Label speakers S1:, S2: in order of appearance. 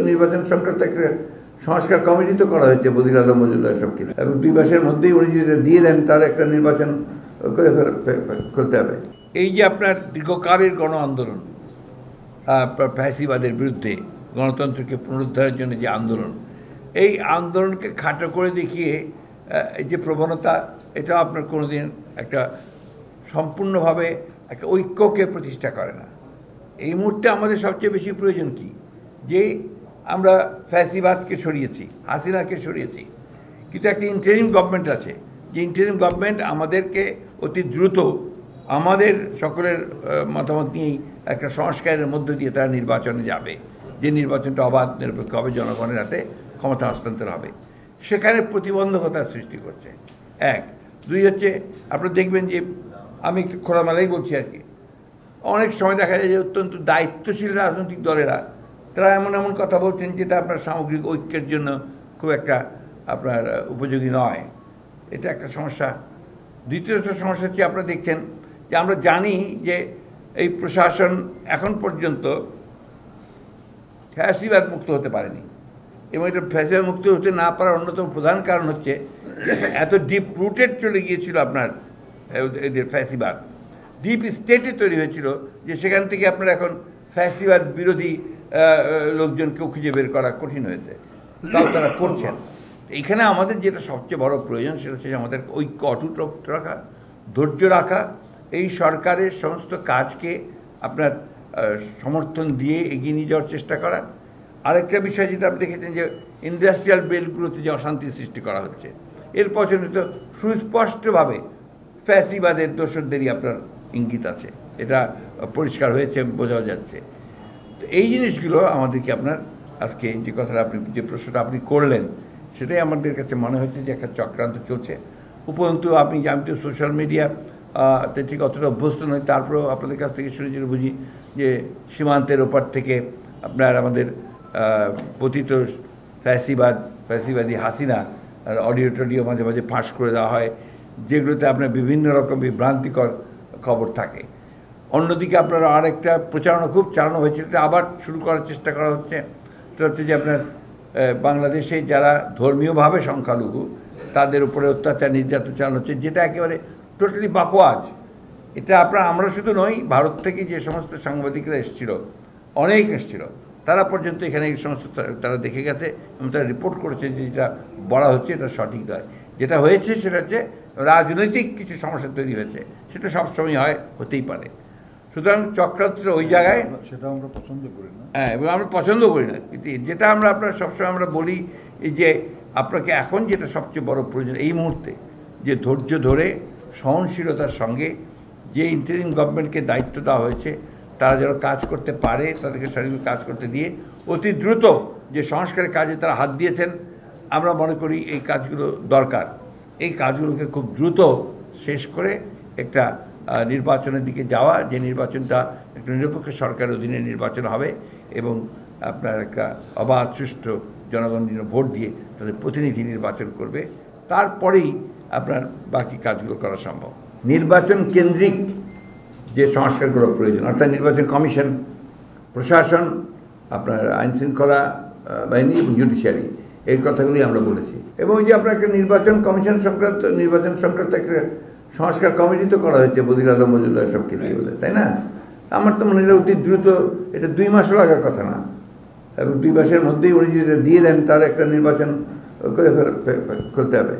S1: নির্বাচন সংক্রান্ত একটা সংস্কার কমিটি তো করা হয়েছে বদির আলম মজুমদার সবকে, এবং 2 মাসের মধ্যেই উনি যদি দিয়ে দেন তার একটা নির্বাচন করে করতে হবে। এই যে আপনার দীর্ঘকালের গণ আন্দোলন, ফ্যাসিবাদের বিরুদ্ধে গণতন্ত্রকে পুনরুদ্ধারের জন্য যে আন্দোলন, এই আন্দোলনকে খাটো করে দেখিয়ে এই যে প্রবণতা, এটা আপনার কোনোদিন একটা সম্পূর্ণভাবে একটা ঐক্যকে প্রতিষ্ঠা করে না। এই মুহূর্তে আমাদের সবচেয়ে বেশি প্রয়োজন কি, যে আমরা ফ্যাসিবাদকে সরিয়েছি, হাসিনাকে সরিয়েছি, কিন্তু একটা ইন্টারিম গভর্নমেন্ট আছে, যে ইন্টারিম গভর্নমেন্ট আমাদেরকে অতি দ্রুত আমাদের সকলের মতামত নিয়েই একটা সংস্কারের মধ্য দিয়ে তারা নির্বাচনে যাবে, যে নির্বাচনটা অবাধ নিরপেক্ষ হবে, জনগণের হাতে ক্ষমতা হস্তান্তর হবে। সেখানে প্রতিবন্ধকতার সৃষ্টি করছে। 1, 2 হচ্ছে আপনারা দেখবেন যে আমি একটু খোলামেলাই বলছি আর কি, অনেক সময় দেখা যায় যে অত্যন্ত দায়িত্বশীল রাজনৈতিক দলেরা তারা এমন এমন কথা বলছেন যেটা আপনার সামগ্রিক ঐক্যের জন্য খুব একটা আপনার উপযোগী নয়। এটা একটা সমস্যা। দ্বিতীয়টা সমস্যা হচ্ছে আপনারা দেখছেন যে আমরা জানি যে এই প্রশাসন এখন পর্যন্ত ফ্যাসিবাদ মুক্ত হতে পারেনি, এবং এটা ফ্যাসিবাদ মুক্ত হতে না পারার অন্যতম প্রধান কারণ হচ্ছে এত ডিপ রুটেড চলে গিয়েছিল আপনার এদের ফ্যাসিবাদ, ডিপ স্টেটে তৈরি হয়েছিল, যে সেখান থেকে আপনার এখন ফ্যাসিবাদ বিরোধী লোকজনকেও খুঁজে বের করা কঠিন হয়েছে, তাও তারা করছেন। এখানে আমাদের যেটা সবচেয়ে বড় প্রয়োজন সেটা হচ্ছে আমাদের ঐক্য অটুট রাখা, ধৈর্য রাখা, এই সরকারের সমস্ত কাজকে আপনার সমর্থন দিয়ে এগিয়ে নিয়ে যাওয়ার চেষ্টা করা। আরেকটা বিষয় যেটা আপনি দেখেছেন যে ইন্ডাস্ট্রিয়াল বেল্টগুলোতে যে অশান্তি সৃষ্টি করা হচ্ছে, এর পছন্দ তো সুস্পষ্টভাবে ফ্যাসিবাদের দোসরদেরই আপনার ইঙ্গিত আছে, এটা পরিষ্কার হয়েছে, বোঝাও যাচ্ছে। তো এই জিনিসগুলো আমাদেরকে আপনার আজকে যে কথাটা আপনি, যে প্রশ্নটা আপনি করলেন, সেটাই আমাদের কাছে মনে হচ্ছে যে একটা চক্রান্ত চলছে। উপরন্তু আমি তো সোশ্যাল মিডিয়া তে ঠিক অতটা অভ্যস্ত নই, তারপরেও আপনাদের কাছ থেকে শুনে যেটা বুঝি যে সীমান্তের ওপার থেকে আপনার আমাদের পতিত ফ্যাসিবাদী হাসিনা অডিও টডিও মাঝে মাঝে ফাঁস করে দেওয়া হয়, যেগুলোতে আপনার বিভিন্ন রকম বিভ্রান্তিকর খবর থাকে। অন্যদিকে আপনারা আরেকটা প্রচারণা খুব চালানো হয়েছে, এটা আবার শুরু করার চেষ্টা করা হচ্ছে। সেটা হচ্ছে যে আপনার বাংলাদেশে যারা ধর্মীয়ভাবে সংখ্যালঘু তাদের উপরে অত্যাচার নির্যাতন চালানো হচ্ছে, যেটা একেবারে টোটালি বাকওয়াজ। এটা আমরা শুধু নই, ভারত থেকে যে সমস্ত সাংবাদিকরা এসেছিল, অনেক এসেছিল, তারা পর্যন্ত এখানে এই সমস্ত তারা দেখে গেছে এবং তারা রিপোর্ট করেছে যে যেটা বলা হচ্ছে এটা সঠিক নয়। যেটা হয়েছে সেটা হচ্ছে রাজনৈতিক কিছু সমস্যা তৈরি হয়েছে, সেটা সবসময় হয়, হতেই পারে। সুতরাং চক্রান্তটা ওই জায়গায়,
S2: সেটা আমরা পছন্দ করি না।
S1: হ্যাঁ, এবং আমরা পছন্দ করি না। কিন্তু যেটা আমরা আপনার সবসময় আমরা বলি, এই যে আপনাকে এখন যেটা সবচেয়ে বড় প্রয়োজন এই মুহূর্তে, যে ধৈর্য ধরে সহনশীলতার সঙ্গে যে ইন্টারিম গভর্নমেন্টকে দায়িত্ব দেওয়া হয়েছে, তারা যেন কাজ করতে পারে, তাদেরকে সঠিক কাজ করতে দিয়ে অতি দ্রুত যে সংস্কারের কাজে তারা হাত দিয়েছেন, আমরা মনে করি এই কাজগুলো দরকার। এই কাজগুলোকে খুব দ্রুত শেষ করে একটা নির্বাচনের দিকে যাওয়া, যে নির্বাচনটা একটা নিরপেক্ষ সরকারের অধীনে নির্বাচন হবে এবং আপনার একটা অবাধ সুষ্ঠু জনগণ ভোট দিয়ে তাদের প্রতিনিধি নির্বাচন করবে, তারপরেই আপনার বাকি কাজগুলো করা সম্ভব। নির্বাচন কেন্দ্রিক যে সংস্কারগুলো প্রয়োজন, অর্থাৎ নির্বাচন কমিশন, প্রশাসন, আপনার আইনশৃঙ্খলা বাহিনী এবং জুডিশিয়ারি, এই কথাগুলি আমরা বলেছি। এবং যে আপনার একটা নির্বাচন সংক্রান্ত একটা সংস্কার কমিটি তো করা হয়েছে বদির আলম মজুমদার সবকে দিয়ে বলে, তাই না? আমার তো মনে হয় অতি দ্রুত, এটা 2 মাসও লাগার কথা না, এবং 2 মাসের মধ্যেই উনি যদি দিয়ে দেন তার একটা নির্বাচন করে করতে হবে।